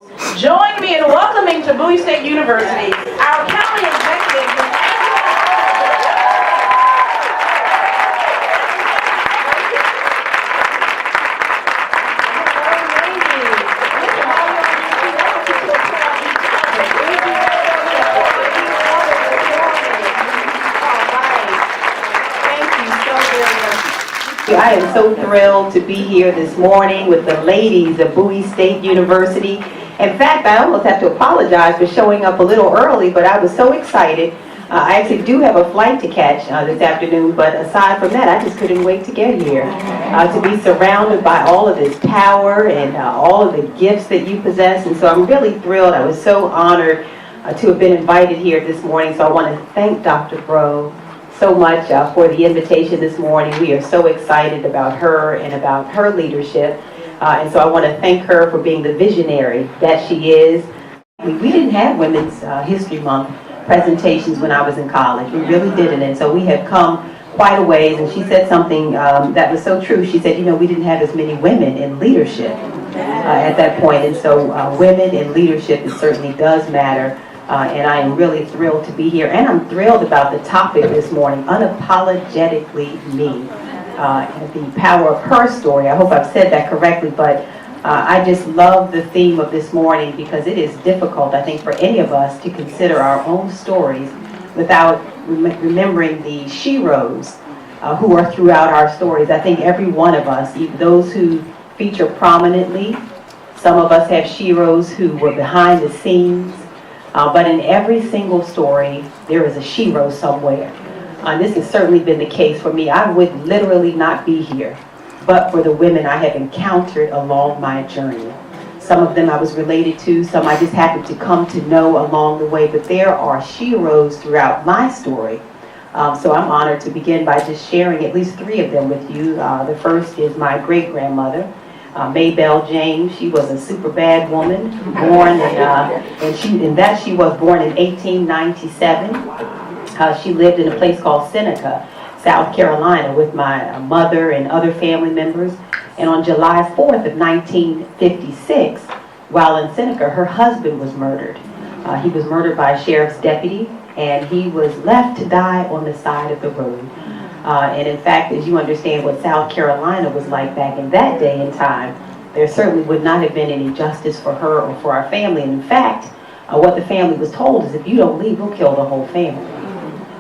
Join me in welcoming to Bowie State University our county executive. I am so thrilled to be here this morning with the ladies of Bowie State University. In fact, I almost have to apologize for showing up a little early, but I was so excited. I actually do have a flight to catch this afternoon, but aside from that, I just couldn't wait to get here. To be surrounded by all of this power and all of the gifts that you possess, and so I'm really thrilled. I was so honored to have been invited here this morning, so I want to thank Dr. Bro so much for the invitation this morning. We are so excited about her and about her leadership. And so I want to thank her for being the visionary that she is. We didn't have Women's History Month presentations when I was in college. We really didn't. And so we have come quite a ways. And she said something that was so true. She said, you know, we didn't have as many women in leadership at that point. And so women in leadership, it certainly does matter. And I am really thrilled to be here. And I'm thrilled about the topic this morning, Unapologetically Me. The power of her story. I hope I've said that correctly, but I just love the theme of this morning because it is difficult, I think, for any of us to consider our own stories without remembering the sheroes who are throughout our stories. I think every one of us, even those who feature prominently, some of us have sheroes who were behind the scenes. But in every single story, there is a shero somewhere. This has certainly been the case for me. I would literally not be here, but for the women I have encountered along my journey. Some of them I was related to, some I just happened to come to know along the way, but there are sheroes throughout my story. So I'm honored to begin by just sharing at least 3 of them with you. The first is my great-grandmother, Maybelle James. She was a super bad woman, born she was born in 1897. She lived in a place called Seneca, South Carolina, with my mother and other family members. And on July 4th of 1956, while in Seneca, her husband was murdered. He was murdered by a sheriff's deputy, and he was left to die on the side of the road. And in fact, as you understand what South Carolina was like back in that day and time, there certainly would not have been any justice for her or for our family. And in fact, what the family was told is if you don't leave, we'll kill the whole family.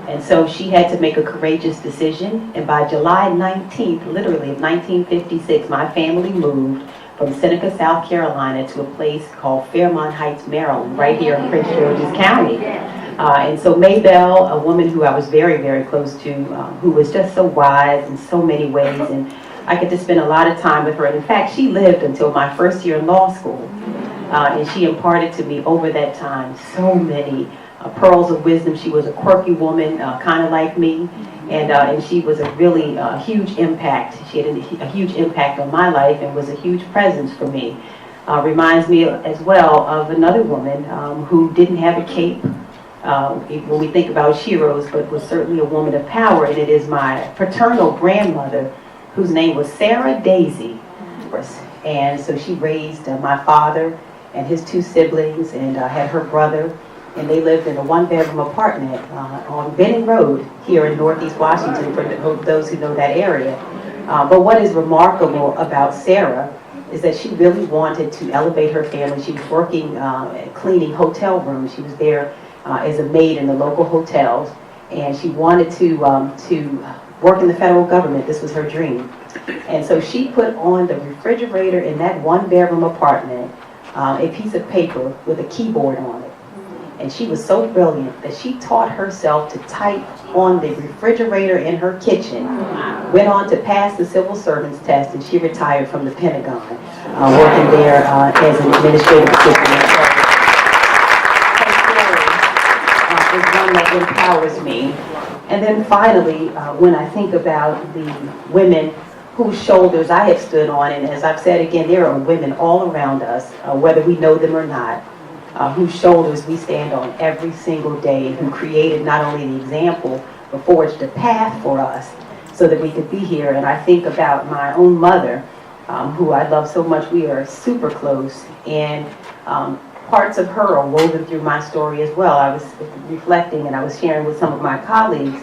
And so she had to make a courageous decision. And by July 19th, literally of 1956, my family moved from Seneca, South Carolina to a place called Fairmont Heights, Maryland, right here in Prince George's County. And so Maybelle, a woman who I was very, very close to, who was just so wise in so many ways, and I get to spend a lot of time with her. And in fact, she lived until my first year in law school. And she imparted to me over that time so many pearls of wisdom. She was a quirky woman, kind of like me, and she was a really huge impact. She had a huge impact on my life and was a huge presence for me. Reminds me as well of another woman who didn't have a cape when we think about sheroes, but was certainly a woman of power, and it is my paternal grandmother, whose name was Sarah Daisy. And so she raised my father and his 2 siblings, and had her brother. And they lived in a 1-bedroom apartment on Benning Road here in Northeast Washington, for those who know that area. But what is remarkable about Sarah is that she really wanted to elevate her family. She was working cleaning hotel rooms. She was there as a maid in the local hotels, and she wanted to work in the federal government. This was her dream. And so she put on the refrigerator in that 1-bedroom apartment a piece of paper with a keyboard on it. And she was so brilliant that she taught herself to type on the refrigerator in her kitchen, went on to pass the civil servants test, and she retired from the Pentagon, working there as an administrative assistant. Her story is one that empowers me. And then finally, when I think about the women whose shoulders I have stood on, and as I've said again, there are women all around us, whether we know them or not, whose shoulders we stand on every single day, who created not only the example, but forged a path for us so that we could be here. And I think about my own mother, who I love so much. We are super close. And Parts of her are woven through my story as well. I was reflecting and I was sharing with some of my colleagues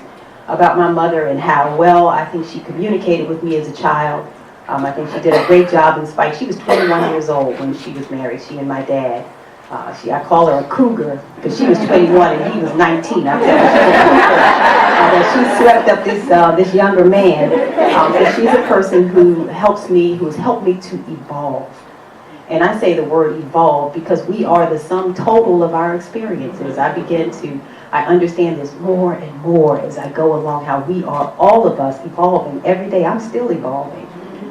about my mother and how well I think she communicated with me as a child. I think she did a great job in spite. She was 21 years old when she was married, she and my dad. I call her a cougar because she was 21 and he was 19. I tell her she swept up this younger man. But she's a person who helps me, who has helped me to evolve. And I say the word evolve because we are the sum total of our experiences. I understand this more and more as I go along, how we are, all of us, evolving. Every day I'm still evolving.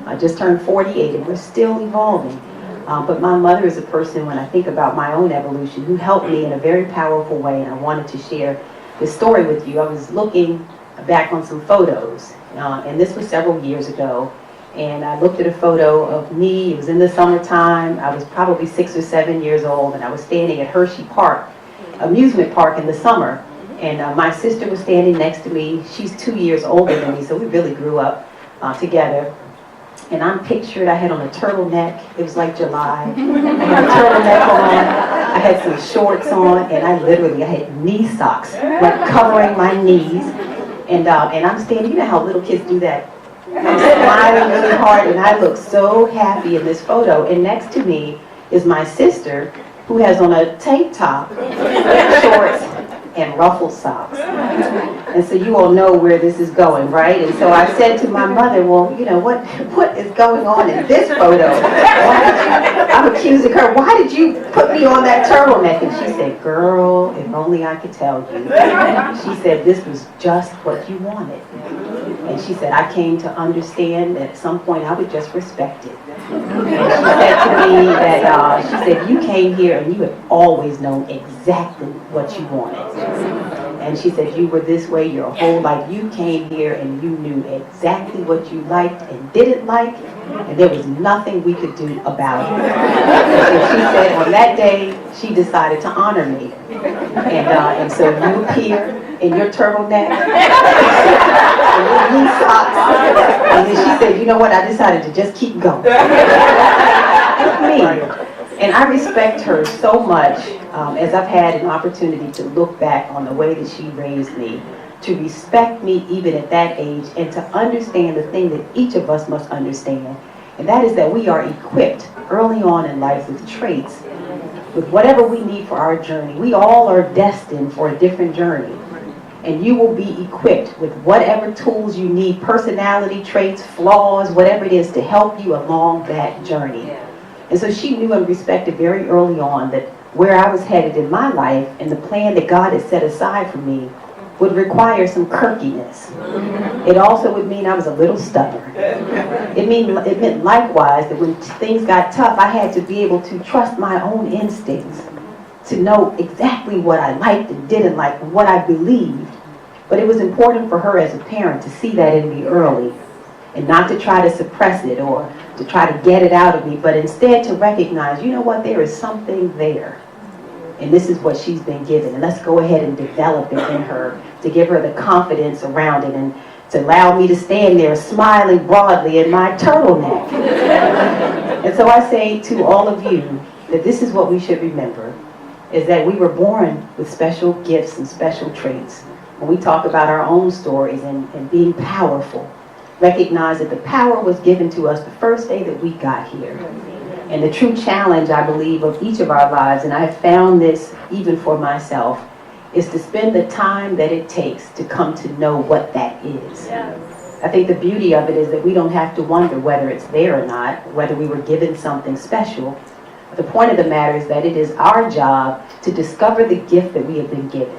I just turned 48 and we're still evolving. But my mother is a person, when I think about my own evolution, who helped me in a very powerful way, and I wanted to share this story with you. I was looking back on some photos, and this was several years ago, and I looked at a photo of me. It was in the summertime. I was probably 6 or 7 years old, and I was standing at Hershey Park, amusement park in the summer, and my sister was standing next to me. She's 2 years older than me, so we really grew up together. And I'm pictured, I had on a turtleneck. It was like July. I had a turtleneck on. I had some shorts on, and I had knee socks, like covering my knees. And I'm standing, you know how little kids do that? I'm smiling really hard, and I look so happy in this photo. And next to me is my sister, who has on a tank top, shorts, and ruffled socks. And so you all know where this is going, right? And so I said to my mother, well, you know, what is going on in this photo? I'm accusing her, why did you put me on that turtleneck? And she said, girl, if only I could tell you. She said, this was just what you wanted. And she said, I came to understand that at some point I would just respect it. And she said to me that, she said, you came here and you have always known exactly what you wanted. And she said, you were this way your whole life. You came here and you knew exactly what you liked and didn't like, and there was nothing we could do about it. And she said on that day, she decided to honor me. And so you appear in your turtleneck, and your knee socks, and then she said, you know what, I decided to just keep going. With me. And I respect her so much as I've had an opportunity to look back on the way that she raised me, to respect me even at that age, and to understand the thing that each of us must understand. And that is that we are equipped early on in life with traits, with whatever we need for our journey. We all are destined for a different journey. And you will be equipped with whatever tools you need, personality traits, flaws, whatever it is to help you along that journey. And so she knew and respected very early on that where I was headed in my life and the plan that God had set aside for me would require some quirkiness. It also would mean I was a little stubborn. It meant likewise that when things got tough, I had to be able to trust my own instincts, to know exactly what I liked and didn't like, and what I believed. But it was important for her as a parent to see that in me early, and not to try to suppress it or to try to get it out of me, but instead to recognize, you know what, there is something there. And this is what she's been given. And let's go ahead and develop it in her, to give her the confidence around it, and to allow me to stand there smiling broadly in my turtleneck. And so I say to all of you that this is what we should remember, is that we were born with special gifts and special traits. When we talk about our own stories and being powerful, recognize that the power was given to us the first day that we got here. And the true challenge, I believe, of each of our lives, and I've found this even for myself, is to spend the time that it takes to come to know what that is. Yes. I think the beauty of it is that we don't have to wonder whether it's there or not, whether we were given something special. The point of the matter is that it is our job to discover the gift that we have been given,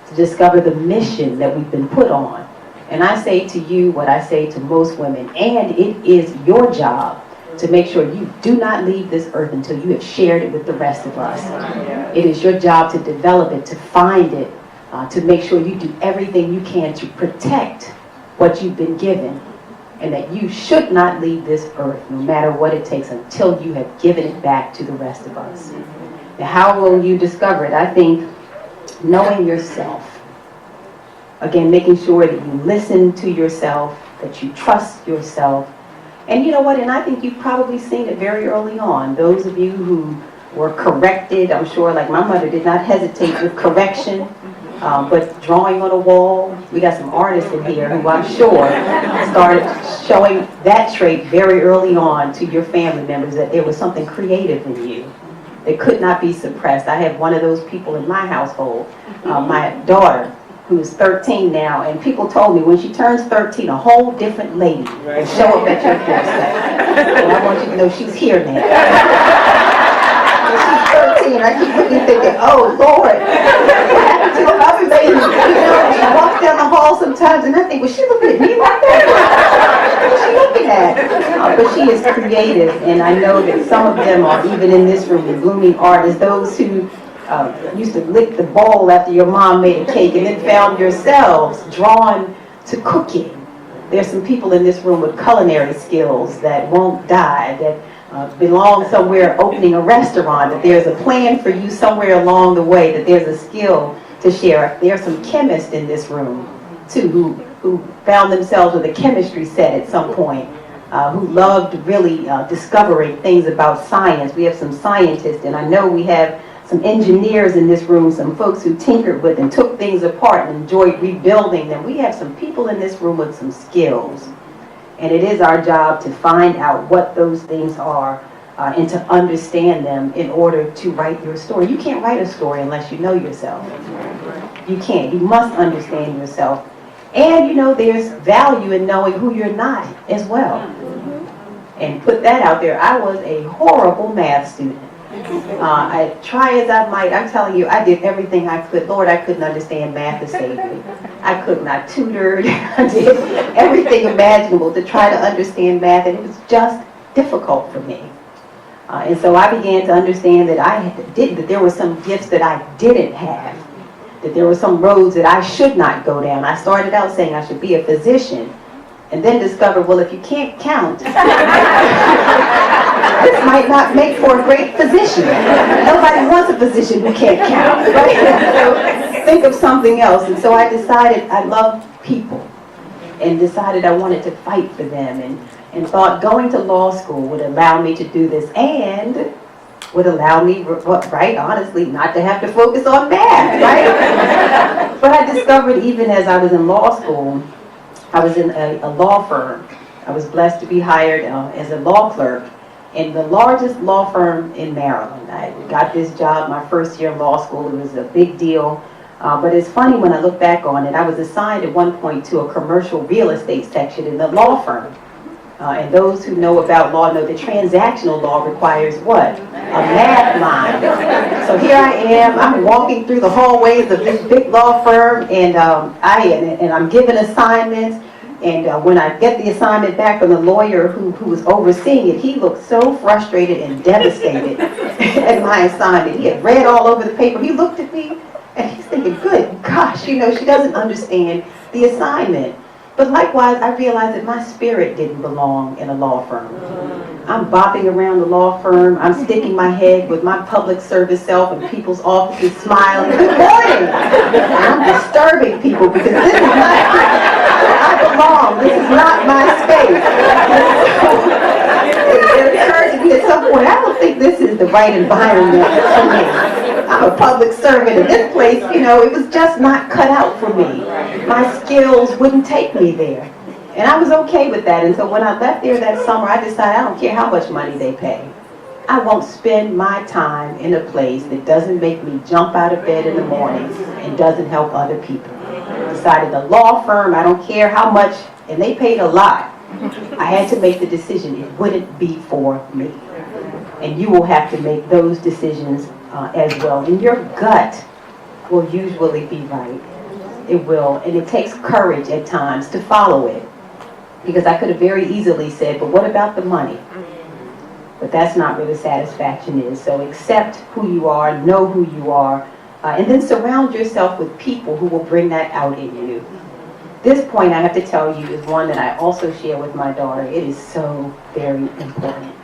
to discover the mission that we've been put on. And I say to you what I say to most women, and it is your job to make sure you do not leave this earth until you have shared it with the rest of us. It is your job to develop it, to find it, to make sure you do everything you can to protect what you've been given, and that you should not leave this earth, no matter what it takes, until you have given it back to the rest of us. Now, how will you discover it? I think knowing yourself. Again, making sure that you listen to yourself, that you trust yourself. And you know what, and I think you've probably seen it very early on. Those of you who were corrected. I'm sure, like my mother did not hesitate with correction, but drawing on a wall. We got some artists in here who I'm sure started showing that trait very early on to your family members, that there was something creative in you that could not be suppressed. I have one of those people in my household, my daughter, who is 13 now, and people told me when she turns 13, a whole different lady will show up at your doorstep. And I want you to know she's here now. When she's 13, I keep looking thinking, oh Lord, what happened to the other lady? You know, she walks down the hall sometimes and I think, was she looking at me like that? What is she looking at? But she is creative, and I know that some of them are even in this room, the blooming artists, those who used to lick the bowl after your mom made a cake and then found yourselves drawn to cooking. There's some people in this room with culinary skills that won't die, that belong somewhere opening a restaurant, that there's a plan for you somewhere along the way, that there's a skill to share. There are some chemists in this room, too, who found themselves with a chemistry set at some point, who loved really discovering things about science. We have some scientists, and I know we have some engineers in this room, some folks who tinkered with and took things apart and enjoyed rebuilding them. We have some people in this room with some skills. And it is our job to find out what those things are and to understand them in order to write your story. You can't write a story unless you know yourself. You can't. You must understand yourself. And you know, there's value in knowing who you're not as well. And put that out there. I was a horrible math student. I try as I might, I'm telling you, I did everything I could. Lord, I couldn't understand math to save me. I could not tutor. I did everything imaginable to try to understand math, and it was just difficult for me. And so I began to understand that that there were some gifts that I didn't have, that there were some roads that I should not go down. I started out saying I should be a physician, and then discovered, well, if you can't count, this might not make for a great physician. Nobody wants a physician who can't count, right? So think of something else. And so I decided I loved people and decided I wanted to fight for them, and thought going to law school would allow me to do this and would allow me, right, honestly, not to have to focus on math, right? But I discovered even as I was in law school, I was in a law firm. I was blessed to be hired as a law clerk in the largest law firm in Maryland. I got this job my first year in law school. It was a big deal. But it's funny when I look back on it, I was assigned at one point to a commercial real estate section in the law firm. And those who know about law know that transactional law requires what? A math line. So here I am, I'm walking through the hallways of this big law firm, and I'm given assignments. And when I get the assignment back from the lawyer who was overseeing it, he looked so frustrated and devastated at my assignment. He had read all over the paper. He looked at me and he's thinking, good gosh, you know, she doesn't understand the assignment. But likewise, I realized that my spirit didn't belong in a law firm. I'm bopping around the law firm. I'm sticking my head with my public service self in people's offices, smiling, good morning. And I'm disturbing people because this is not where I belong. This is not my space. It occurred to me at some point, I don't think this is the right environment for me. I'm a public servant in this place, you know, it was just not cut out for me. My skills wouldn't take me there. And I was okay with that. And so when I left there that summer, I decided I don't care how much money they pay. I won't spend my time in a place that doesn't make me jump out of bed in the morning and doesn't help other people. I decided the law firm, I don't care how much, and they paid a lot. I had to make the decision, it wouldn't be for me. And you will have to make those decisions as well. And your gut will usually be right. It will. And it takes courage at times to follow it. Because I could have very easily said, but what about the money? But that's not where the satisfaction is. So accept who you are, know who you are, and then surround yourself with people who will bring that out in you. This point, I have to tell you, is one that I also share with my daughter. It is so very important.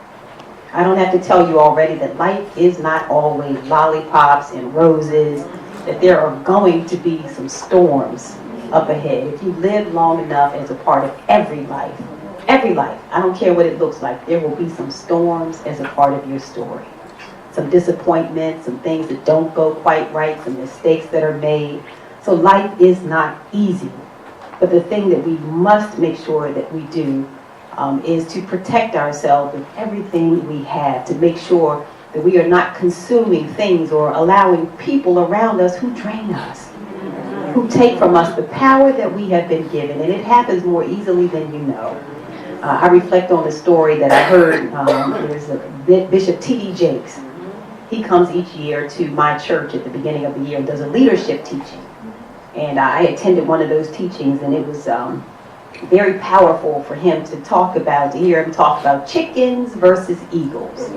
I don't have to tell you already that life is not always lollipops and roses, that there are going to be some storms up ahead. If you live long enough as a part of every life, I don't care what it looks like, there will be some storms as a part of your story. some disappointments, some things that don't go quite right, some mistakes that are made. So life is not easy. But the thing that we must make sure that we do is to protect ourselves with everything we have, to make sure that we are not consuming things or allowing people around us who drain us, who take from us the power that we have been given. And it happens more easily than you know. I reflect on the story that I heard. There's a Bishop T.D. Jakes. He comes each year to my church at the beginning of the year and does a leadership teaching. And I attended one of those teachings, and it was very powerful for him to hear him talk about chickens versus eagles.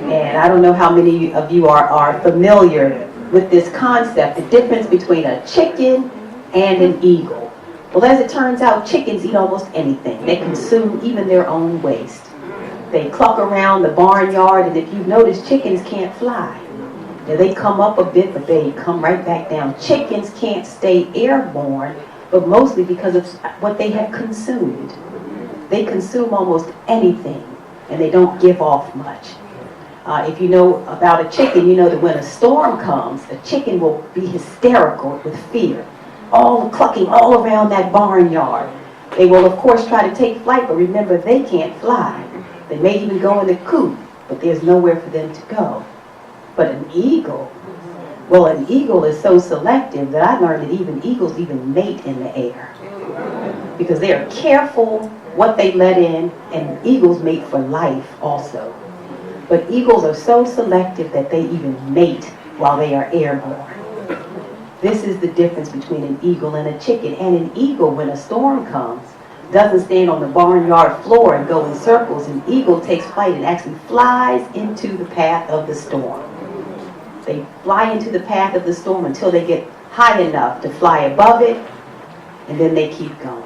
And I don't know how many of you are familiar with this concept, the difference between a chicken and an eagle. Well, as it turns out, chickens eat almost anything. They consume even their own waste. They cluck around the barnyard, and if you've noticed, chickens can't fly. Now, they come up a bit, but they come right back down. Chickens can't stay airborne, but mostly because of what they have consumed. They consume almost anything, and they don't give off much. If you know about a chicken, you know that when a storm comes, a chicken will be hysterical with fear, all clucking all around that barnyard. They will, of course, try to take flight, but remember, they can't fly. They may even go in the coop, but there's nowhere for them to go. But an eagle, well, an eagle is so selective that I learned that even eagles even mate in the air, because they are careful what they let in, and eagles mate for life also. But eagles are so selective that they even mate while they are airborne. This is the difference between an eagle and a chicken. And an eagle, when a storm comes, doesn't stand on the barnyard floor and go in circles. An eagle takes flight and actually flies into the path of the storm. They fly into the path of the storm until they get high enough to fly above it, and then they keep going.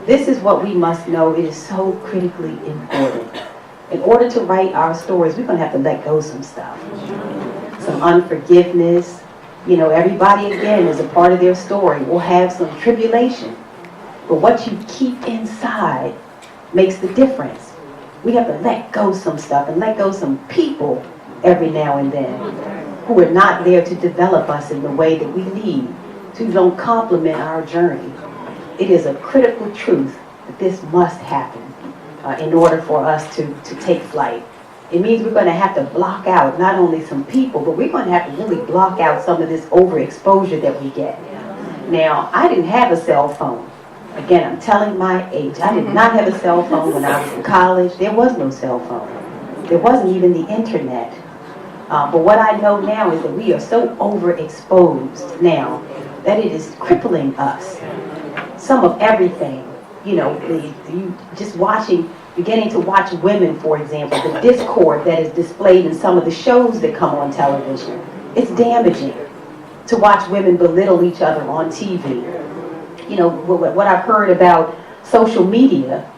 This is what we must know. It is so critically important. In order to write our stories, we're going to have to let go some stuff. Some unforgiveness. You know, everybody, again, is a part of their story. Will have some tribulation. But what you keep inside makes the difference. We have to let go some stuff and let go some people every now and then who are not there to develop us in the way that we need, who don't complement our journey. It is a critical truth that this must happen in order for us to take flight. It means we're going to have to block out not only some people, but we're going to have to really block out some of this overexposure that we get. Now, I didn't have a cell phone. Again, I'm telling my age. I did not have a cell phone when I was in college. There was no cell phone. There wasn't even the internet. But what I know now is that we are so overexposed now that it is crippling us. Some of everything. You know, you just beginning to watch women, for example, the discord that is displayed in some of the shows that come on television. It's damaging to watch women belittle each other on TV. You know, what I've heard about social media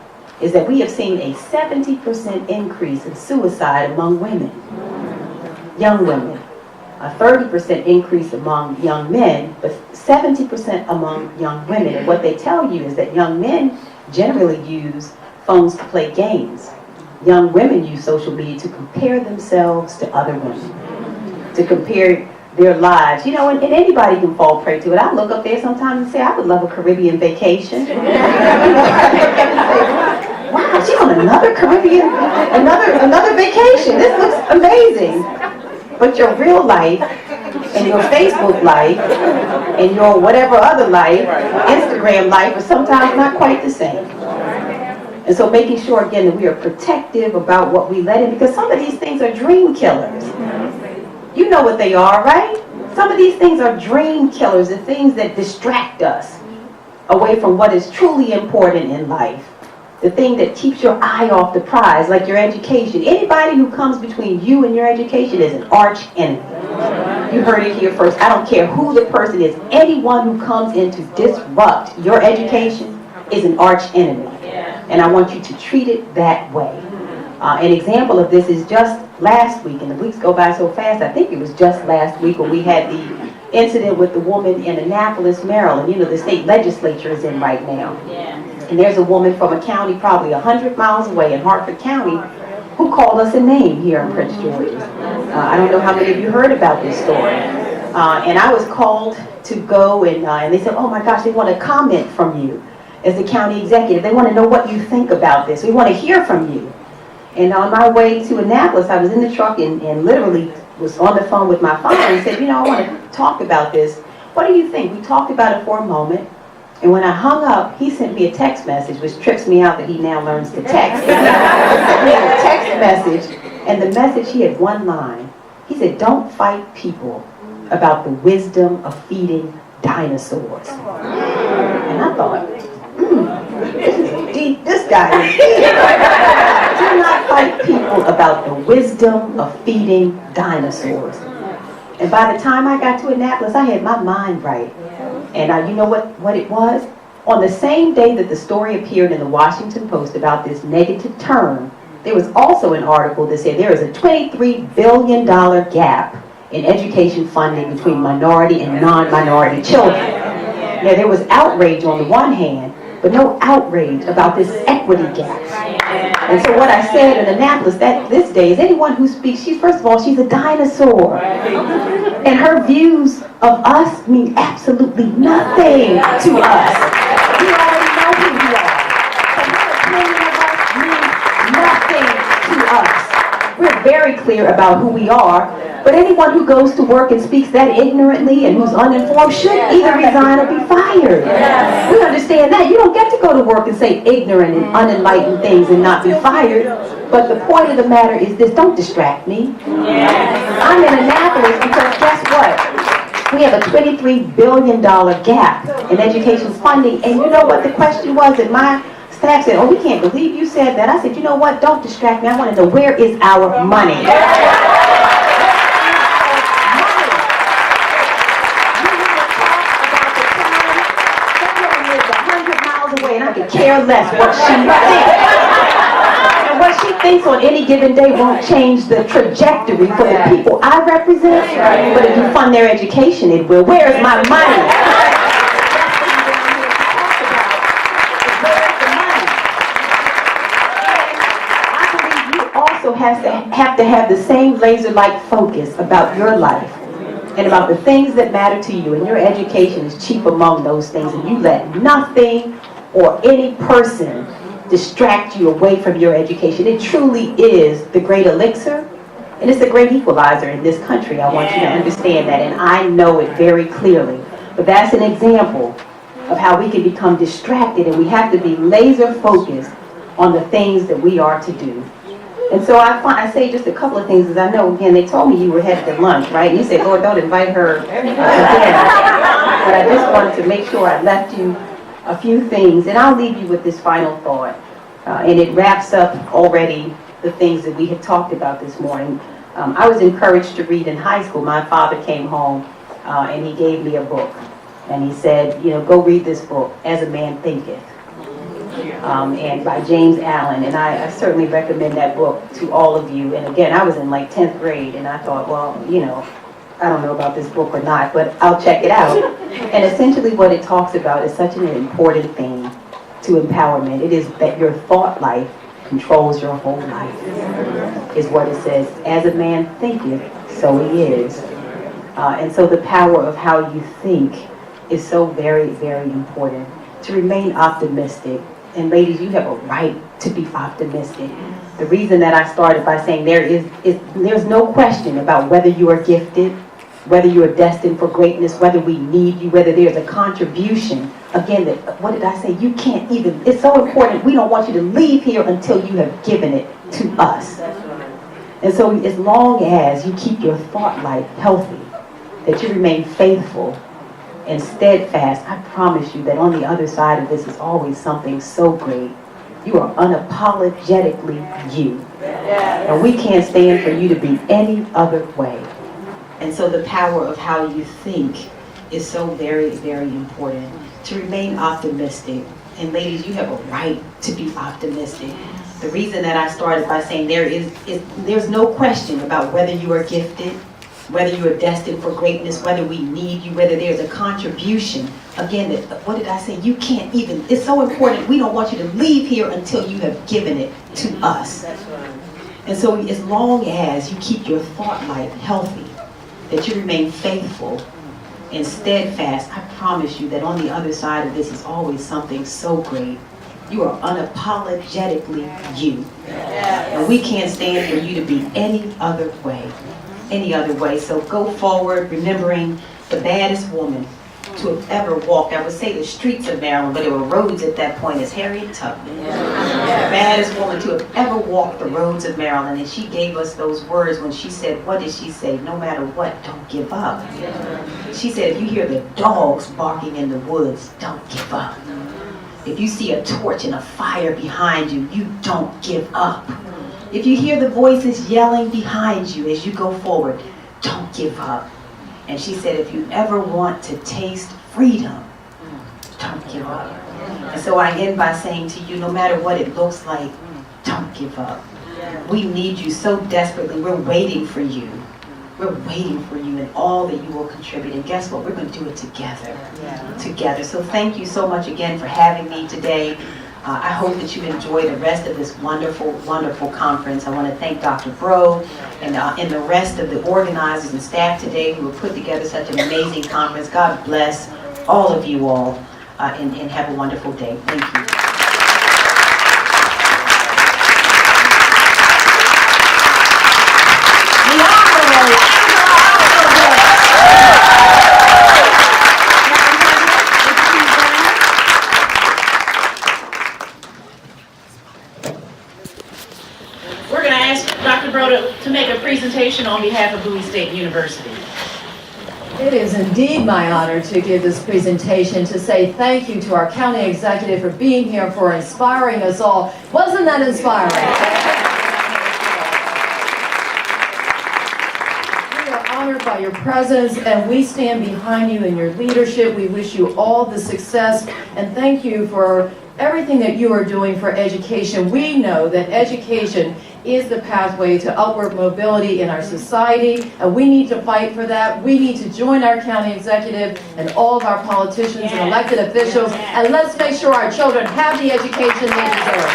is that we have seen a 70% increase in suicide among women, young women, a 30% increase among young men, but 70% among young women. And what they tell you is that young men generally use phones to play games. Young women use social media to compare themselves to other women, to compare their lives. You know, and anybody can fall prey to it. I look up there sometimes and say, I would love a Caribbean vacation. Wow, she's on another Caribbean, another vacation. This looks amazing. But your real life and your Facebook life and your whatever other life, Instagram life, is sometimes not quite the same. And so making sure, again, that we are protective about what we let in, because some of these things are dream killers. You know what they are, right? Some of these things are dream killers, the things that distract us away from what is truly important in life. The thing that keeps your eye off the prize, like your education. Anybody who comes between you and your education is an arch enemy. You heard it here first. I don't care who the person is. Anyone who comes in to disrupt your education is an arch enemy. And I want you to treat it that way. An example of this is just last week, and the weeks go by so fast, I think it was just last week when we had the incident with the woman in Annapolis, Maryland. You know, the state legislature is in right now. And there's a woman from a county probably 100 miles away in Harford County who called us a name here in Prince George's. I don't know how many of you heard about this story. And I was called to go, and they said, oh my gosh, they want a comment from you as the county executive. They want to know what you think about this. We want to hear from you. And on my way to Annapolis, I was in the truck and literally was on the phone with my father and said, I want to talk about this. What do you think? We talked about it for a moment. And when I hung up, he sent me a text message, which trips me out that he now learns to text. He had a text message, and the message, he had one line. He said, don't fight people about the wisdom of feeding dinosaurs. And I thought, this is deep. This guy is deep. Do not fight people about the wisdom of feeding dinosaurs. And by the time I got to Annapolis, I had my mind right. And you know what it was? On the same day that the story appeared in the Washington Post about this negative term, there was also an article that said there is a $23 billion gap in education funding between minority and non-minority children. Now, there was outrage on the one hand, but no outrage about this equity gap. And so what I said in Annapolis this day is anyone who speaks, first of all, she's a dinosaur. And her views of us mean absolutely nothing to us. We already know who we are. So her opinion of us means nothing to us. We're very clear about who we are, but anyone who goes to work and speaks that ignorantly and who's uninformed should either resign or be fired. We understand that. You don't get to go to work and say ignorant and unenlightened things and not be fired. But the point of the matter is this, don't distract me. I'm in Annapolis because guess what? We have a $23 billion gap in education funding. And you know what the question was? And my staff said, oh, we can't believe you said that. I said, you know what? Don't distract me. I want to know, where is our money? And I could care less what she thinks. And what she thinks on any given day won't change the trajectory for the people I represent. But if you fund their education, it will. Where is my money? I believe you also have to have the same laser-like focus about your life and about the things that matter to you. And your education is chief among those things. And you let nothing or any person distract you away from your education. It truly is the great elixir, and it's the great equalizer in this country. I want you to understand that, and I know it very clearly. But that's an example of how we can become distracted, and we have to be laser focused on the things that we are to do. And so I say just a couple of things, because I know, again, they told me you were headed to lunch, right? And you said, Lord, don't invite her again. But I just wanted to make sure I left you a few things, and I'll leave you with this final thought. And it wraps up already the things that we had talked about this morning. I was encouraged to read in high school. My father came home and he gave me a book. And he said, go read this book, As a Man Thinketh, and by James Allen. And I certainly recommend that book to all of you. And again, I was in like 10th grade, and I thought, well, I don't know about this book or not, but I'll check it out. And essentially what it talks about is such an important thing to empowerment. It is that your thought life controls your whole life, is what it says. As a man thinketh, so he is. And so the power of how you think is so very, very important. To remain optimistic. And ladies, you have a right to be optimistic. The reason that I started by saying there's no question about whether you are gifted, whether you are destined for greatness, whether we need you, whether there's a contribution. Again, what did I say? You can't even, it's so important. We don't want you to leave here until you have given it to us. And so as long as you keep your thought life healthy, that you remain faithful and steadfast, I promise you that on the other side of this is always something so great. You are unapologetically you. And we can't stand for you to be any other way. And so the power of how you think is so very, very important. To remain optimistic. And ladies, you have a right to be optimistic. The reason that I started by saying there's no question about whether you are gifted, whether you are destined for greatness, whether we need you, whether there's a contribution. Again, what did I say? You can't even, it's so important. We don't want you to leave here until you have given it to us. And so as long as you keep your thought life healthy, that you remain faithful and steadfast, I promise you that on the other side of this is always something so great. You are unapologetically you. And we can't stand for you to be any other way. Any other way. So go forward remembering the baddest woman to have ever walked, I would say the streets of Maryland, but there were roads at that point, as Harriet Tubman. The baddest woman to have ever walked the roads of Maryland. And she gave us those words when she said, what did she say? No matter what, don't give up. She said, if you hear the dogs barking in the woods, don't give up. If you see a torch and a fire behind you, you don't give up. If you hear the voices yelling behind you as you go forward, don't give up. And she said, if you ever want to taste freedom, don't give up. And so I end by saying to you, no matter what it looks like, don't give up. We need you so desperately. We're waiting for you. We're waiting for you and all that you will contribute. And guess what? We're going to do it together. Together. So thank you so much again for having me today. I hope that you enjoy the rest of this wonderful, wonderful conference. I want to thank Dr. Bro and the rest of the organizers and staff today who have put together such an amazing conference. God bless all of you all, and have a wonderful day. Thank you. We're going to ask Dr. Broda to make a presentation on behalf of Bowie State University. It is indeed my honor to give this presentation, to say thank you to our county executive for being here, for inspiring us all. Wasn't that inspiring? We are honored by your presence, and we stand behind you in your leadership. We wish you all the success, and thank you for everything that you are doing for education. We know that education is the pathway to upward mobility in our society, and we need to fight for that. We need to join our county executive and all of our politicians and elected officials, and let's make sure our children have the education they deserve.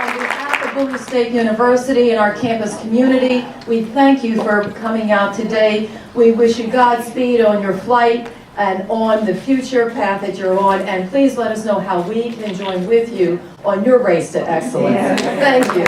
On behalf of Bowie State University and our campus community, we thank you for coming out today. We wish you Godspeed on your flight and on the future path that you're on, and please let us know how we can join with you on your race to excellence. Thank you.